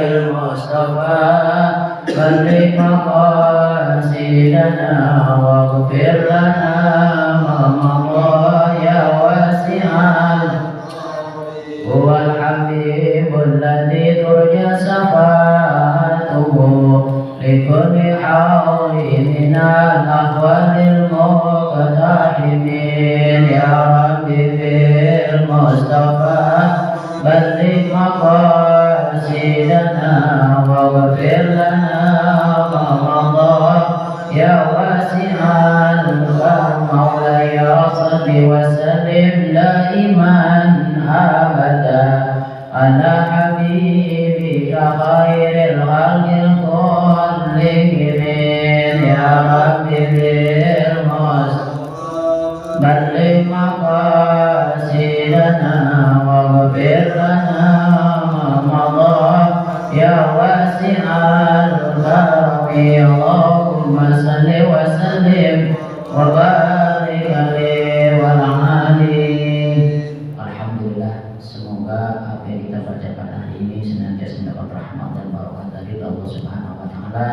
المصطفى بلغ مقاصدنا واغفر لنا ما مضى يا واسع هو الحبيب الذي ترجى شفاعته لكل حول من الأحوال المقتحمين يا ربي في المصطفى بلغ مقاصدنا واغفر لنا ما مضى يا واسع الكرم مولاي صل وسلم دائما أبدا على حبيبك خير الخلق كلهم يا ربي بالمصطفى بلغ مقاصدنا واغفر لنا ما مضى يا واسع الكرم اللهم صل وسلم وبارك عليه وعلى آله. Alhamdulillah, semoga apa yang kita baca pada hari ini senantiasa mendapat rahmat dan barokah dari Allah Subhanahu wa taala,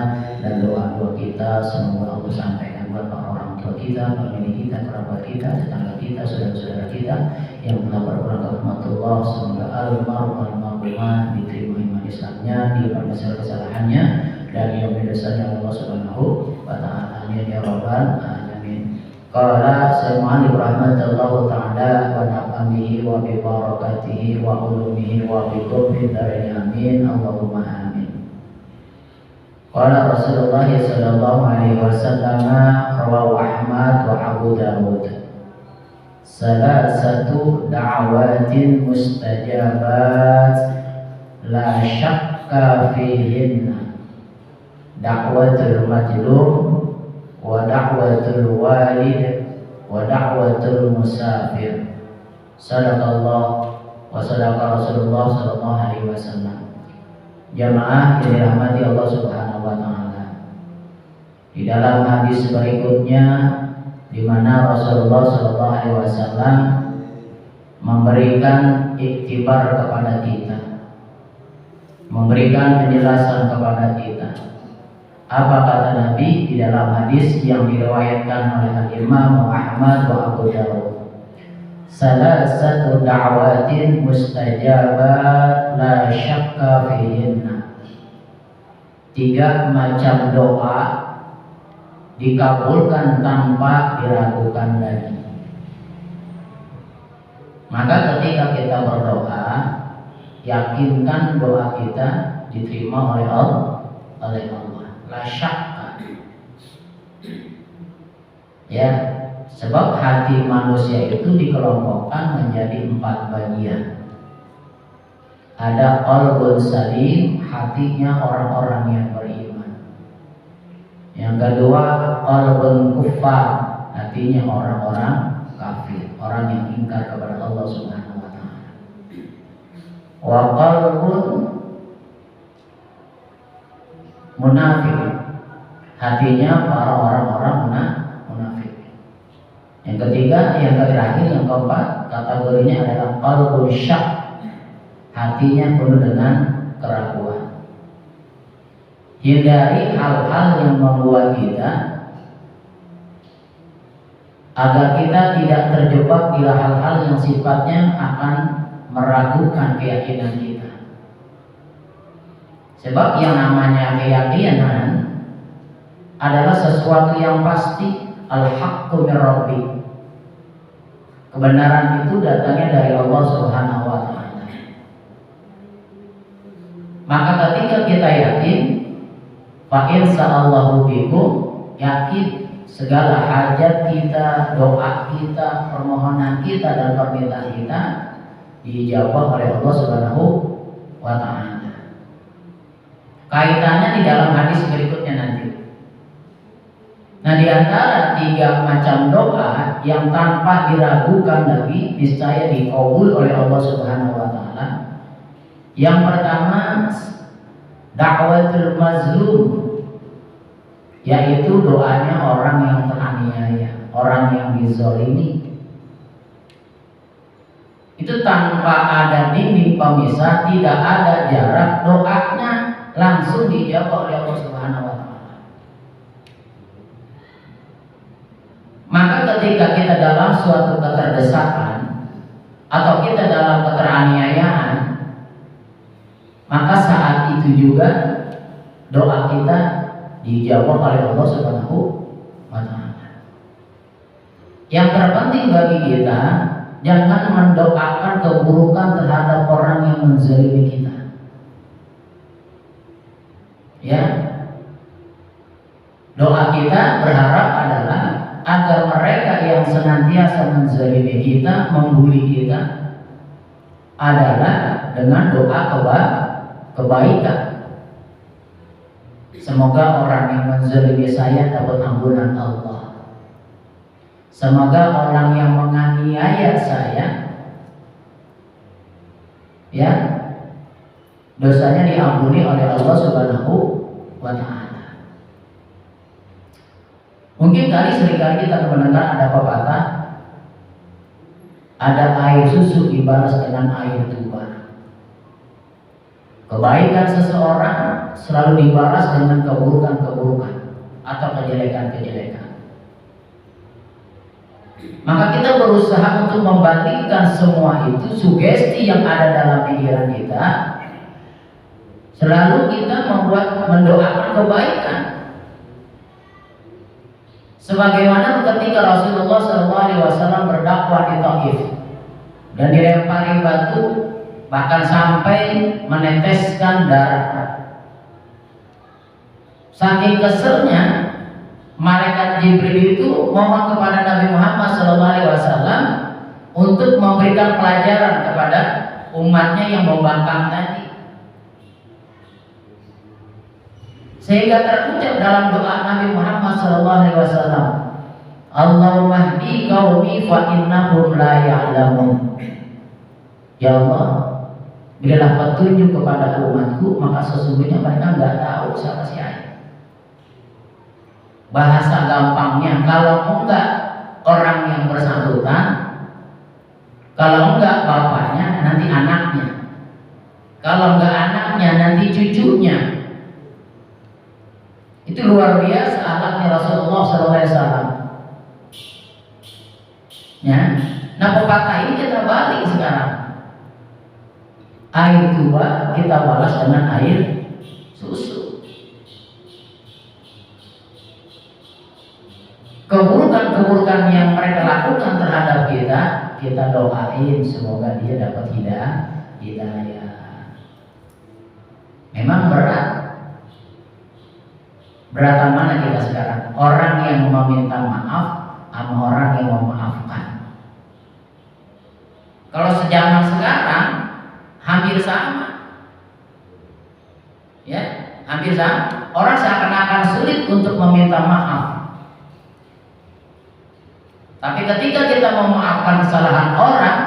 dan doa-doa kita semoga Allah sampaikan buat para orang tua kita, pemilik kita, kerabat kita, tetangga kita, saudara-saudara kita yang telah berpulang ke rahmatullah. Semoga almarhumah diterima iman Islamnya, diampuni kesalahannya, dan yang berdasarnya Allah Subhanahu wa taala. Amin ya rabbal alamin. Qala Sayyidina rahmatullah ta'ala wa nafa'amihi wa bi barakatihi wa ulumihi wa bi taufiq dari amin Allahumma amin. Qala Rasulullah sallallahu alaihi wasallam rawahu Ahmad wa Abu Dawud salasatu da'awatin mustajabat la syakka fihinna da'watul majlum wa da'watul walid wa da'watul musafir. Sadaqallah wa sadaqa Rasulullah sallallahu alaihi wasallam. Jamaah yang dirahmati Allah Subhanahu wa taala. Di dalam hadis berikutnya di mana Rasulullah sallallahu alaihi wasallam memberikan iktibar kepada kita, memberikan penjelasan kepada kita. Apa kata Nabi di dalam hadis yang diriwayatkan oleh Imam Ahmad wa Abu Dawud? Salasatu da'watin mustajabat la syakka fihinna. 3 macam doa dikabulkan tanpa diragukan lagi. Maka ketika kita berdoa, yakinkan doa kita diterima oleh Allah. La syakka. Ya, sebab hati manusia itu dikelompokkan menjadi 4 bagian. Ada qalbun salim, hatinya orang-orang yang beriman. Yang kedua, qalbun kuffar, hatinya orang-orang kafir, orang yang ingkar kepada Allah Subhanahu wa taala. Wa qalbun munafik, hatinya para orang-orang munafik. Yang ketiga, yang terakhir, yang keempat, kategorinya adalah qalbun syak, hatinya penuh dengan keraguan. Hindari hal-hal yang membuat kita agar kita tidak terjebak di hal-hal yang sifatnya akan meragukan keyakinan kita. Sebab yang namanya keyakinan adalah sesuatu yang pasti, al-haqqu min rabbik. Kebenaran itu datangnya dari Allah Subhanahu wa taala. Maka ketika kita yakin, fa insa'allahu bikum, yakin segala hajat kita, doa kita, permohonan kita dan permintaan kita dijawab oleh Allah Subhanahu wa taala. Kaitannya di dalam hadis berikutnya nanti. Nah, di antara 3 macam doa yang tanpa diragukan lagi niscaya dikabul oleh Allah Subhanahu wa taala. Yang pertama, da'watul mazlum, yaitu doanya orang yang teraniaya, orang yang dizalimi. Itu tanpa ada dinding pemisah, tidak ada jarak, doanya langsung dijawab oleh Allah Subhanahu wa taala. Maka ketika kita dalam suatu keterdesakan atau kita dalam keteraniayaan, maka saat itu juga doa kita dijawab oleh Allah Subhanahu wa taala. Yang terpenting bagi kita, jangan mendoakan keburukan terhadap orang yang menzalimi kita. Ya. Doa kita berharap adalah agar mereka yang senantiasa menzalimi kita, membuli kita, adalah dengan doa kebaikan. Semoga orang yang menzalimi saya dapat ampunan Allah. Semoga orang yang menganiaya saya, ya, dosanya diampuni oleh Allah Subhanahu wa taala. Mungkin seringkali kita mendengar ada pepatah, ada air susu dibalas dengan air tuba. Kebaikan seseorang selalu dibalas dengan keburukan-keburukan atau kejelekan-kejelekan. Maka kita berusaha untuk membalikkan semua itu, sugesti yang ada dalam pikiran kita. Selalu kita mendoakan kebaikan. Sebagaimana ketika Rasulullah SAW berdakwah di Taif dan dilempari batu, bahkan sampai meneteskan darah. Saking keselnya, malaikat Jibril itu mohon kepada Nabi Muhammad SAW untuk memberikan pelajaran kepada umatnya yang membangkang tadi. Sehingga terucap dalam doa Nabi Muhammad SAW, Allahumma hdi qaumi fa innahum la ya'lamun. Ya Allah, berilah petunjuk kepada umatku, maka sesungguhnya mereka nggak tahu siapa saya. Bahasa gampangnya, kalau enggak orang yang bersangkutan, kalau enggak bapaknya, nanti anaknya. Kalau enggak anaknya, nanti cucunya. Itu luar biasa akhlaknya Rasulullah SAW. Ya, nah pepatah ini kita balik sekarang. Air tuba kita balas dengan air susu. Keburukan-keburukan yang mereka lakukan terhadap kita, kita doain semoga dia dapat hidayah. Memang berat. Beratan mana kita sekarang? Orang yang meminta maaf sama orang yang memaafkan. Kalau sejaman sekarang hampir sama, ya, hampir sama. Orang seakan-akan sulit untuk meminta maaf. Tapi ketika kita memaafkan kesalahan orang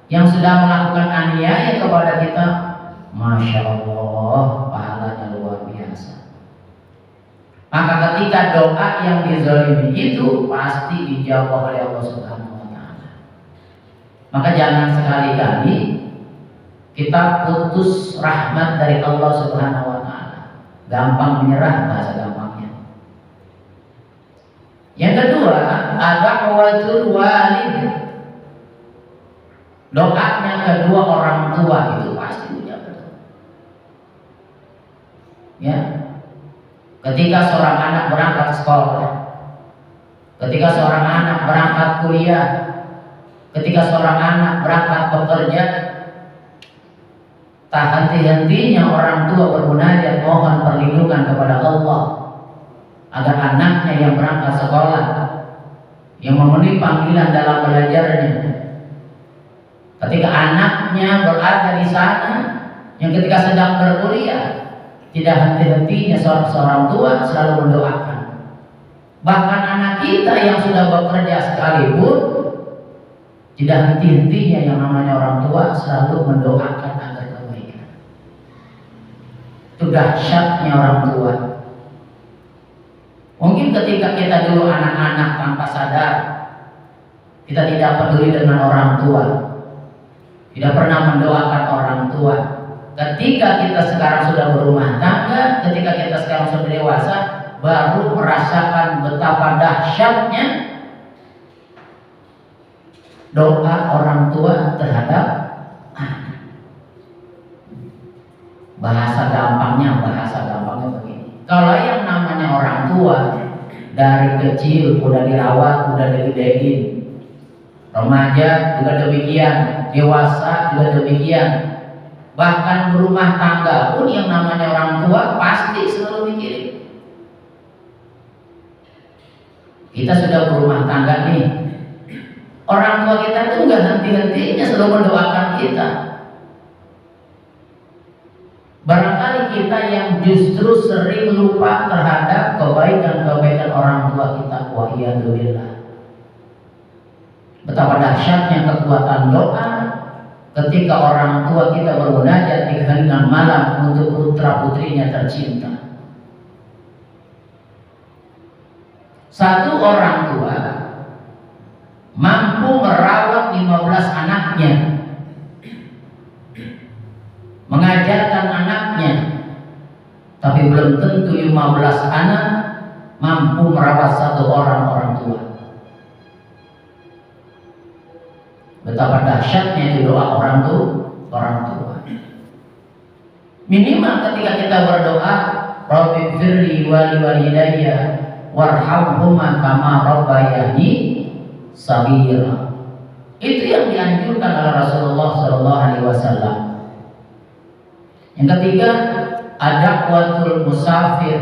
yang sudah melakukan aniaya kepada kita, Masya Allah, pahalanya luar biasa. Maka ketika doa yang dizalimi itu pasti dijawab oleh Allah Subhanahu wa taala. Maka jangan sekali-kali kita putus rahmat dari Allah Subhanahu wa taala. Gampang menyerah, bahasa gampangnya. Yang kedua, ad-da'watul walid. Doanya kedua orang tua itu pasti dijawab. Ya. Ketika seorang anak berangkat sekolah, ketika seorang anak berangkat kuliah, ketika seorang anak berangkat bekerja, tak henti-hentinya orang tua bermunajat mohon perlindungan kepada Allah agar anaknya yang berangkat sekolah, yang memenuhi panggilan dalam belajarnya, ketika anaknya berada di sana, yang ketika sedang berkuliah, tidak henti-hentinya seorang tua selalu mendoakan. Bahkan anak kita yang sudah bekerja sekalipun, tidak henti-hentinya yang namanya orang tua selalu mendoakan agar kebaikan. Itu dahsyatnya orang tua. Mungkin ketika kita dulu anak-anak tanpa sadar, kita tidak peduli dengan orang tua. tidak pernah mendoakan orang tua. Ketika kita sekarang sudah berumah tangga, ketika kita sekarang sudah dewasa, baru merasakan betapa dahsyatnya doa orang tua terhadap anak. Bahasa gampangnya begini. Kalau yang namanya orang tua dari kecil udah dirawat, udah digedein, remaja juga demikian, dewasa juga demikian. Bahkan berumah tangga pun yang namanya orang tua pasti selalu mikirin. Kita sudah berumah tangga nih, orang tua kita tuh nggak henti-hentinya selalu mendoakan kita. Barangkali kita yang justru sering lupa terhadap kebaikan-kebaikan orang tua kita. Wa'iyadzubillah. Betapa dahsyatnya kekuatan doa ketika orang tua kita bermunajat di heningan malam untuk putra putrinya tercinta. Satu orang tua mampu merawat 15 anaknya, mengajarkan anaknya, tapi belum tentu 15 anak mampu merawat satu orang tua. Betapa dahsyatnya itu doa orang tua. Minimal ketika kita berdoa, Rabbighfirli wa liwalidayya warhamhuma kama rabbayani shaghira. Itu yang dianjurkan oleh Rasulullah SAW. Yang ketiga, adakwatul musafir,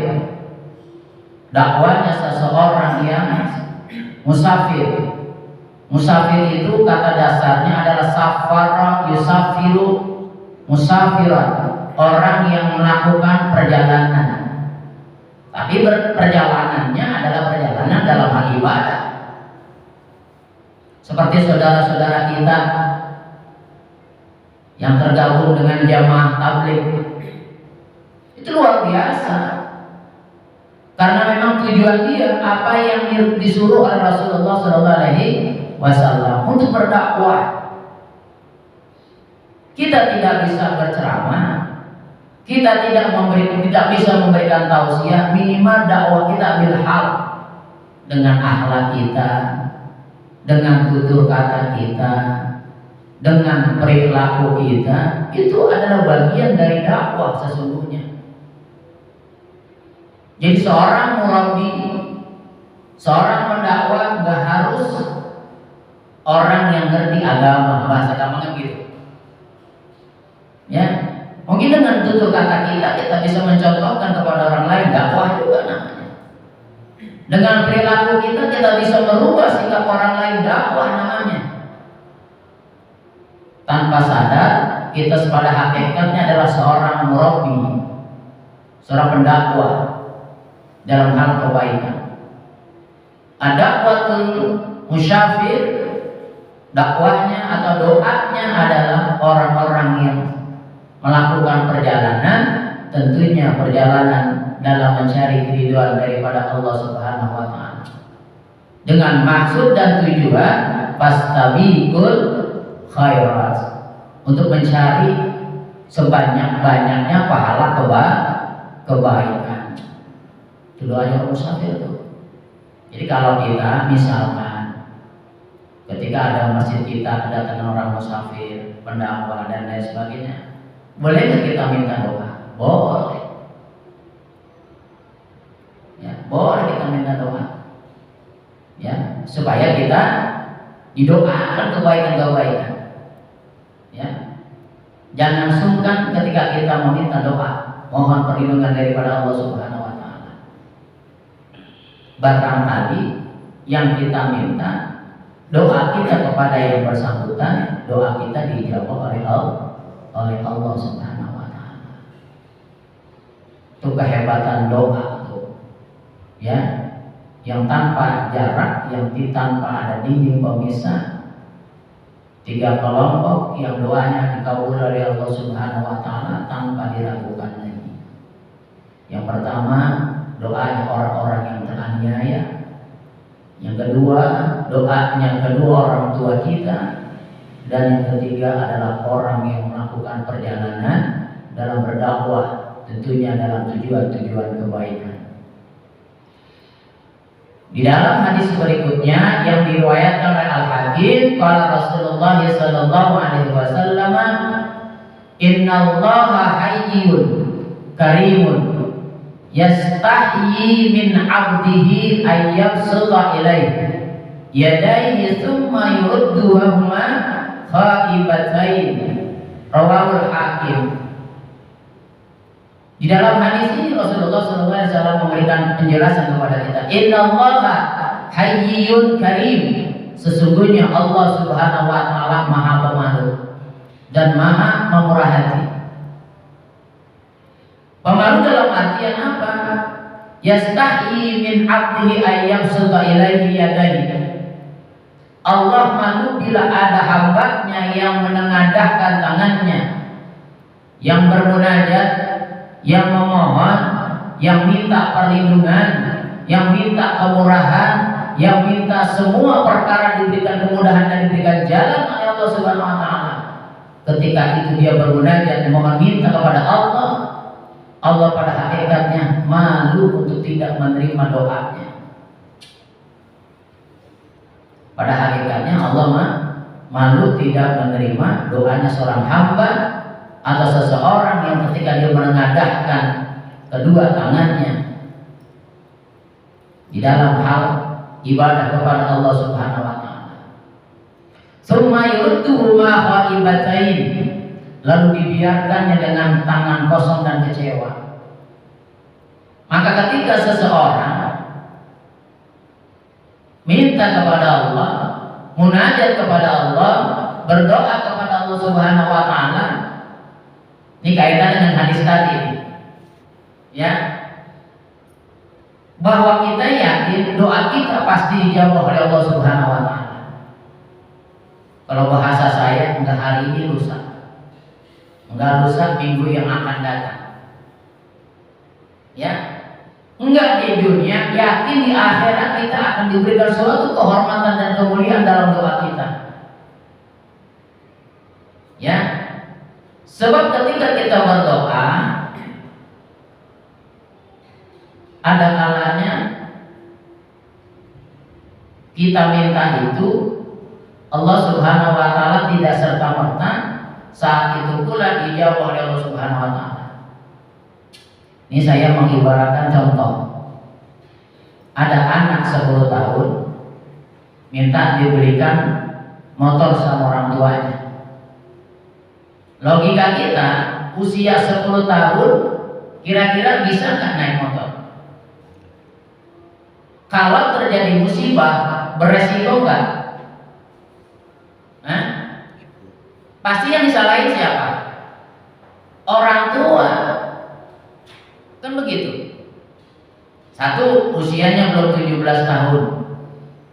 dakwanya seseorang yang musafir. Musafir itu kata dasarnya adalah safara yusafiru musafiran, orang yang melakukan perjalanan. Tapi perjalanannya adalah perjalanan dalam hal ibadah. Seperti saudara-saudara kita yang tergabung dengan jamaah tabligh, itu luar biasa. Karena memang tujuan dia apa yang disuruh oleh Rasulullah SAW untuk berdakwah. Kita tidak bisa berceramah, kita tidak bisa memberikan tausiah. Minimal dakwah kita bilhal, dengan akhlak kita, dengan tutur kata kita, dengan perilaku kita. Itu adalah bagian dari dakwah sesungguhnya. Jadi seorang murabbi, seorang pendakwah nggak harus orang yang ngerti agama, bahasa gampangnya gitu. Ya, mungkin dengan tutur kata kita bisa mencontohkan kepada orang lain, dakwah juga namanya. Dengan perilaku kita bisa merubah sikap orang lain, dakwah namanya. Tanpa sadar kita pada hakikatnya adalah seorang murabbi, seorang pendakwah dalam hal kebaikan. Adakwatul musyafir, dakwahnya atau doanya adalah orang-orang yang melakukan perjalanan, tentunya perjalanan dalam mencari keridhaan daripada Allah Subhanahu wa taala. Dengan maksud dan tujuan fastabiqul khairat, untuk mencari sebanyak-banyaknya pahala kebaikan. Itu doanya orang musafir tuh. Jadi kalau kita misalkan ketika ada masjid kita kedatangan orang musafir, pendakwah dan lain sebagainya, boleh nggak kita minta doa? Boleh. Ya, boleh kita minta doa. Ya, supaya kita didoakan kebaikan-kebaikan. Ya. Jangan sungkan ketika kita meminta doa, mohon perlindungan daripada Allah Subhanahu wa taala. Barangkali yang kita minta, doa kita kepada yang bersangkutan, doa kita dijawab oleh Allah Subhanahu wa taala. Itu kehebatan doa tuh. Ya, yang tanpa jarak, yang tanpa ada dinding pemisah. 3 kelompok yang doanya dikabul oleh Allah Subhanahu wa taala tanpa diragukan lagi. Yang pertama, doanya orang-orang yang teraniaya. Yang kedua, doanya kedua orang tua kita. Dan yang ketiga adalah orang yang melakukan perjalanan dalam berdakwah, tentunya dalam tujuan-tujuan kebaikan. Di dalam hadis berikutnya yang diriwayatkan oleh Al-Hakim, qala Rasulullah sallallahu alaihi wasallam, "Innallaha hayyun karimun yastahyi min 'abdihi ay yabsuta ilaihi yadayhi thumma yurudduhuma khaibatain." Rawahul Hakim. Di dalam hadis ini Rasulullah SAW memberikan penjelasan kepada kita. Innallaha hayyun karim. Sesungguhnya Allah Subhanahu wa taala Maha Pemalu dan Maha Pemurah hati. Pemalu dalam artian apa? Yastahyi min 'abdihi ayyabsuta ilaihi yadayhi. Allah malu bila ada hambanya yang menengadahkan tangannya, yang bermunajat, yang memohon, yang minta perlindungan, yang minta kemurahan, yang minta semua perkara diberikan kemudahan dan diberikan jalan oleh Allah Subhanahu wa taala. Ketika itu dia bermunajat memohon minta kepada Allah, Allah pada hakikatnya malu untuk tidak menerima doanya. Pada hakikatnya Allah malu tidak menerima doanya seorang hamba atau seseorang yang ketika dia menengadahkan kedua tangannya di dalam hal ibadah kepada Allah Subhanahu wa taala. Summa yurduhuma khaibatain, lalu dibiarkannya dengan tangan kosong dan kecewa. Maka ketika seseorang minta kepada Allah, munajat kepada Allah, berdoa kepada Allah Subhanahu wa taala, ini kaitan dengan hadis tadi, ya, bahwa kita yakin doa kita pasti dijawab oleh Allah Subhanahu wa taala. Kalau bahasa saya, enggak hari ini lusa, enggak lusa minggu yang akan datang, ya, enggak di dunia, yakin di akhirat kita akan diberikan suatu kehormatan dan kemuliaan dalam doa kita, ya. Sebab ketika kita berdoa, ada kalanya kita minta itu Allah Subhanahu wa taala tidak serta-merta saat itu pula dijawab oleh Allah Subhanahu wa taala. Ini saya mengibaratkan contoh. Ada anak 10 tahun minta diberikan motor sama orang tuanya. Logika kita, usia 10 tahun kira-kira bisa nggak naik motor? Kalau terjadi musibah, beresiko nggak? Pasti yang disalahin siapa? Orang tua. Kan begitu. Satu, usianya belum 17 tahun.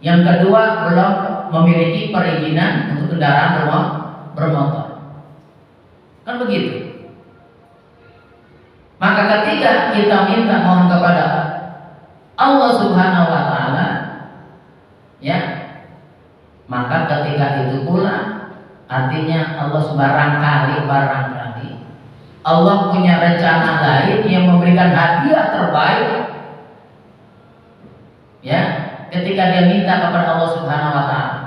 Yang kedua, belum memiliki perizinan untuk kendaraan bermotor. Kan begitu. Maka ketika kita minta mohon kepada Allah Subhanahu wa taala, ya, maka ketika itu pula artinya Allah barangkali Allah punya rencana lain yang memberikan hadiah terbaik, ya, ketika dia minta kepada Allah Subhanahu wa taala,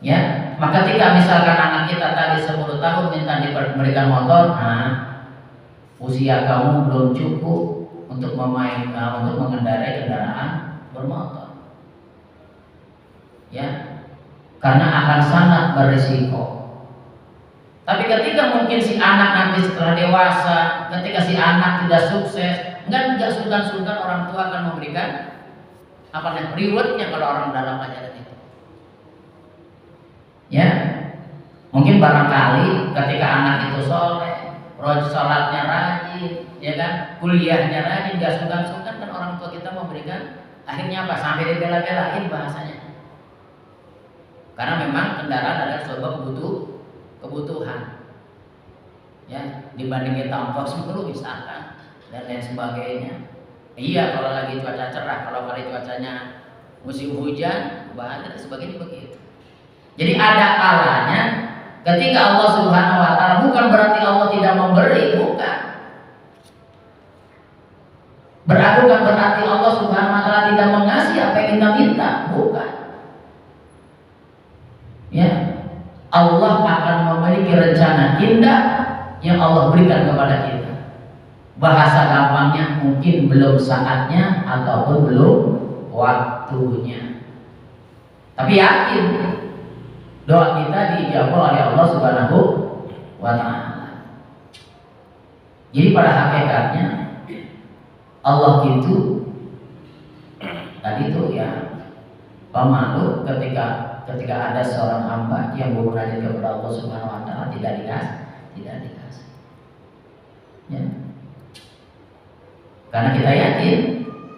ya. Maka ketika misalkan anak kita tadi 10 tahun minta diberikan motor, usia kamu belum cukup untuk mengendarai kendaraan bermotor, ya, karena akan sangat berisiko. Tapi ketika mungkin si anak nanti setelah dewasa, ketika si anak tidak sukses, enggak sungkan-sungkan orang tua akan memberikan rewardnya kalau orang dalam ajaran itu. Ya, mungkin barangkali ketika anak itu soleh, sholatnya rajin, ya kan, kuliahnya rajin, gak sungkan-sungkan kan orang tua kita memberikan, akhirnya apa? Sampai dibela-belain bahasanya. Karena memang kendaraan adalah sebuah kebutuhan, ya, dibanding kita ongkos dulu misalkan dan lain sebagainya. Iya, kalau lagi cuaca cerah, kalau kali cuacanya musim hujan, bahaya dan sebagainya begitu. Jadi ada kalanya ketika Allah Subhanahu wa taala, bukan berarti Allah tidak memberi, bukan. Bukan berarti Allah Subhanahu wa taala tidak mengasih apa yang kita minta, bukan. Ya. Allah akan memiliki rencana indah yang Allah berikan kepada kita. Bahasa gampangnya mungkin belum saatnya ataupun belum waktunya. Tapi yakin doa kita dijawab oleh Allah Subhanahu wa taala. Jadi pada hakikatnya Allah itu tadi itu ya pemalu ketika ada seorang hamba yang bermunajat kepada Allah Subhanahu wa taala tidak dikasih. Ya. Karena kita yakin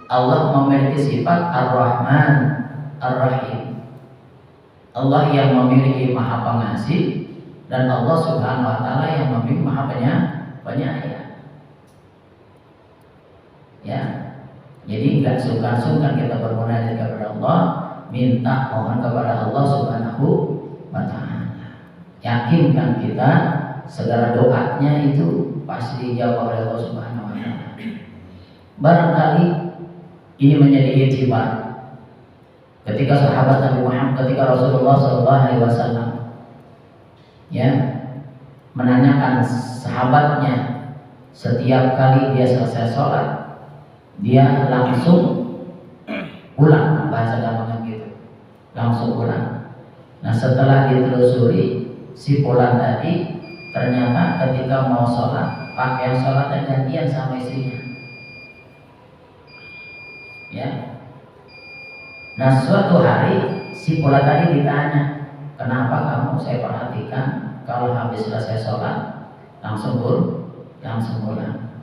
Allah memiliki sifat Ar-Rahman, Ar-Rahim. Allah yang memiliki Maha Pengasih dan Allah Subhanahu wa taala yang memiliki Maha Penyayang. Ya. Jadi enggak sungkan-sungkan kita bermunajat kepada Allah, minta mohon kepada Allah Subhanahu wa taala. Yakinkan kita segala doanya itu pasti dijawab oleh Allah Subhanahu wa taala. Barangkali ini menjadi itibar ketika sahabat Nabi Muhammad, ketika Rasulullah SAW ya menanyakan sahabatnya setiap kali dia selesai sholat dia langsung pulang, bahasa gampangnya gitu, langsung pulang. Nah setelah ditelusuri si pulang tadi ternyata ketika mau sholat pakaian sholatnya gantian sama istrinya. Ya. Nah suatu hari si pula tadi ditanya, kenapa kamu, saya perhatikan kalau habis selesai sholat langsung pulang.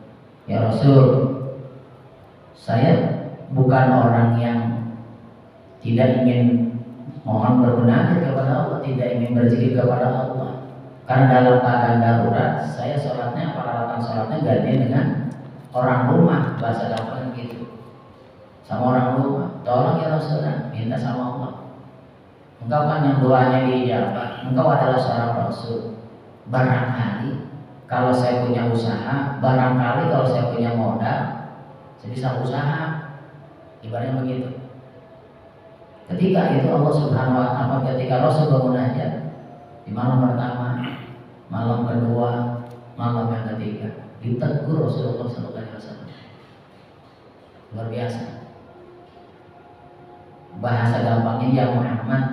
Ya Rasul, saya bukan orang yang tidak ingin mohon bermunajat kepada Allah, tidak ingin berzikir kepada Allah. Karena dalam keadaan darurat saya sholatnya, peralatan sholatnya ganti dengan orang rumah, bahasa gampang gitu. Sama orang rumah, tolong ya Rasulullah, minta sama Allah. Engkau kan yang doanya dijawab, engkau adalah seorang Rasul. Barangkali kalau saya punya usaha, barangkali kalau saya punya modal, saya bisa usaha. Ibaratnya begitu. Ketika itu Allah Subhanahu wa taala, ketika Rasul bermunajat di malam pertama, malam kedua, malam yang ketiga, ditegur Rasulullah SAW. Luar biasa. Bahasa gampangnya ya Muhammad,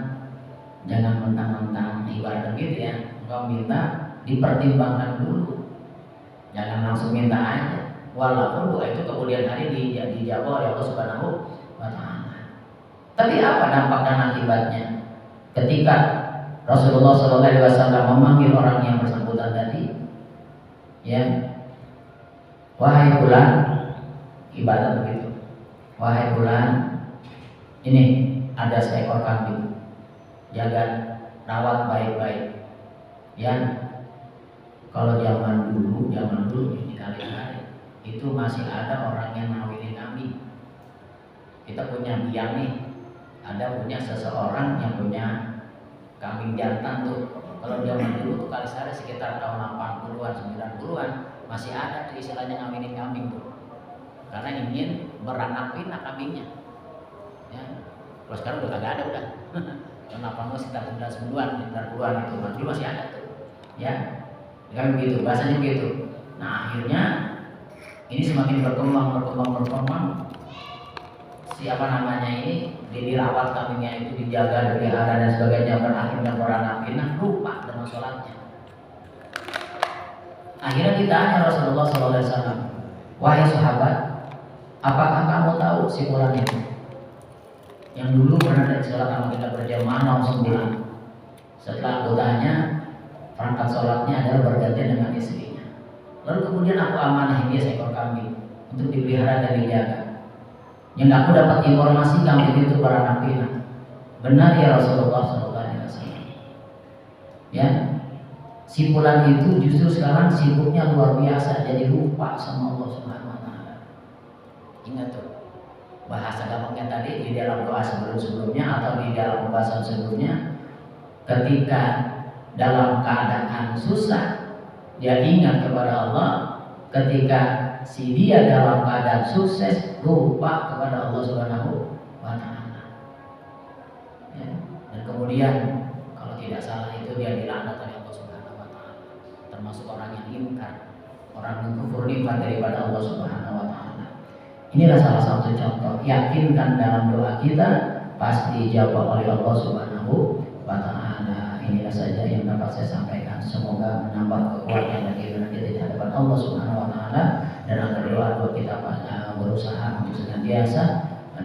jangan mentang-mentang ibarat gitu ya, engkau minta dipertimbangkan dulu, jangan langsung minta aja. Walaupun doa itu kemudian hari dijawab oleh Allah Subhanahu wa taala. Tapi apa dampak dan akibatnya ketika Rasulullah SAW memanggil orang yang bersangkutan tadi, ya, wahai fulan, ibarat begitu, wahai fulan, ini ada seekor kambing, jaga, rawat baik-baik. Ya, kalau zaman dulu ini kali-kali itu masih ada orang yang ngawinin kambing. Kita punya biang nih, ada punya seseorang yang punya kambing jantan tuh. Kalau zaman dulu tuh kali ada sekitar tahun 80-an, 90-an masih ada tuh istilahnya ngawinin kambing tuh. Karena ingin beranak pinak kambingnya. Ya, kalau sekarang udah kagak ada udah. Kenapa nggak sekitar 90-an itu dulu masih ada tuh. Ya, kan begitu, bahasanya begitu. Nah akhirnya ini semakin berkembang. Siapa namanya ini dirawat kambingnya itu, dijaga, dipelihara dan sebagainya, berakhirnya beranak pinak, lupa dengan sholatnya. Akhirnya ditanya Rasulullah SAW, wahai sahabat, apakah kamu tahu si fulan itu yang dulu pernah dari sholat sama kita berjamaah langsung pulang? Setelah aku tanya, perangkat sholatnya adalah bergantian dengan istrinya. Lalu kemudian aku amanahin dia seekor kambing untuk dipelihara dan dijaga. Yang aku dapat informasi kambing itu beranak pinak. Benar ya Rasulullah SAW. Ya, si fulan itu justru sekarang sibuknya luar biasa, jadi lupa sama Allah Subhanahu wa taala. Ingat tuh. Bahasa gampangnya tadi di dalam doa sebelumnya atau di dalam pembahasan sebelumnya, ketika dalam keadaan susah dia ingat kepada Allah, ketika si dia dalam keadaan sukses lupa kepada Allah Subhanahu wa taala. Ya. Dan kemudian kalau tidak salah itu dia dilaknat oleh Allah Subhanahu wa taala. Termasuk orang yang ingkar, orang yang kufur nikmat daripada Allah Subhanahu wa taala. Inilah salah satu contoh. Yakinkan dalam doa kita pasti dijawab oleh Allah Subhanahu wa taala. Inilah saja yang dapat saya sampaikan. Semoga menambah kekuatan dan keimanan kita di hadapan Allah Subhanahu wa taala, dan agar doa-doa kita berusaha untuk senantiasa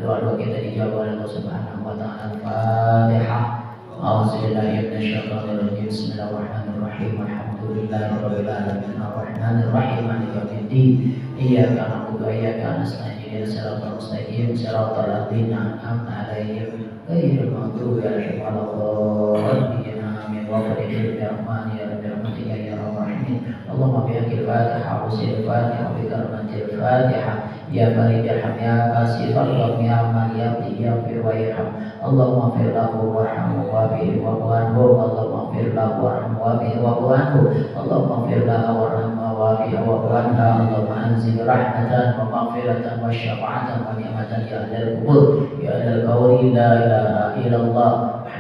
doa-doa kita dijawab oleh Allah Subhanahu wa taala. Al-Fatihah. A'udzubillahi minasyaitonir rajim. Bismillahirrahmanirrahim. Alhamdulillahirabbil alamin. Arrahmanir rahim. Maliki yaumiddin. Iyyaka na'budu wa iyyaka nasta'in. Ihdinas siratal mustaqim. Siratal ladzina an'amta 'alaihim ghairil maghdubi 'alaihim waladdallin. Amin. Wa qul rahmani ya rabbil alamin ya rabbal alamin. Allahumma bi'akil Fatihah wa sil Fatihah wa bi karamatil Fatihah. Ya Faridul Ham, ya Kasifal Gham, ya Man Yaqdi, ya Fir wa Yarham. Allahumma fir lahu warhamhu wa bihi wa anhu. Allahumma fir lahu warhamhu wa bihi wa anhu. Allahumma fir lahu warhamhu wa bihi wa anha. Allahumma anzil rahmatan wa maghfiratan wa syafa'atan wa ni'matan ya ahlal qubur ya ahlal qawli la ilaha illallah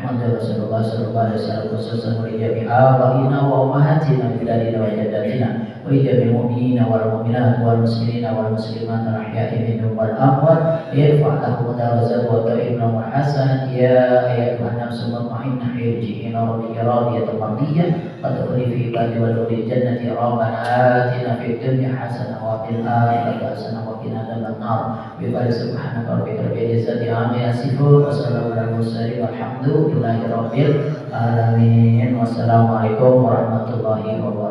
Muhammadur Rasulullah sallallahu alaihi wasallam. Khususan wa jami' abaina wa ummahatina fi darina wa jaddatina wa jami' mu'minina wal mu'minat wal muslimina wal muslimat al-ahya'i minhum wal amwat. Irfa' lahum darajat wa karimna wa hasanat ya ayyuhan nafsul mutma'innah irji'i ila rabbika radiyatan mardiyah fadkhuli fi ibadi wa dkhuli jannati. Rabbana atina fid dunya hasanah wa fil akhirati hasanah wa qina adzaban nar. Bi fadli subhanaka rabbika rabbil izzati amma yasifun wa salamun alal mursalin walhamdulillahi rabbil alamin. Wassalamualaikum warahmatullahi wabarakatuh.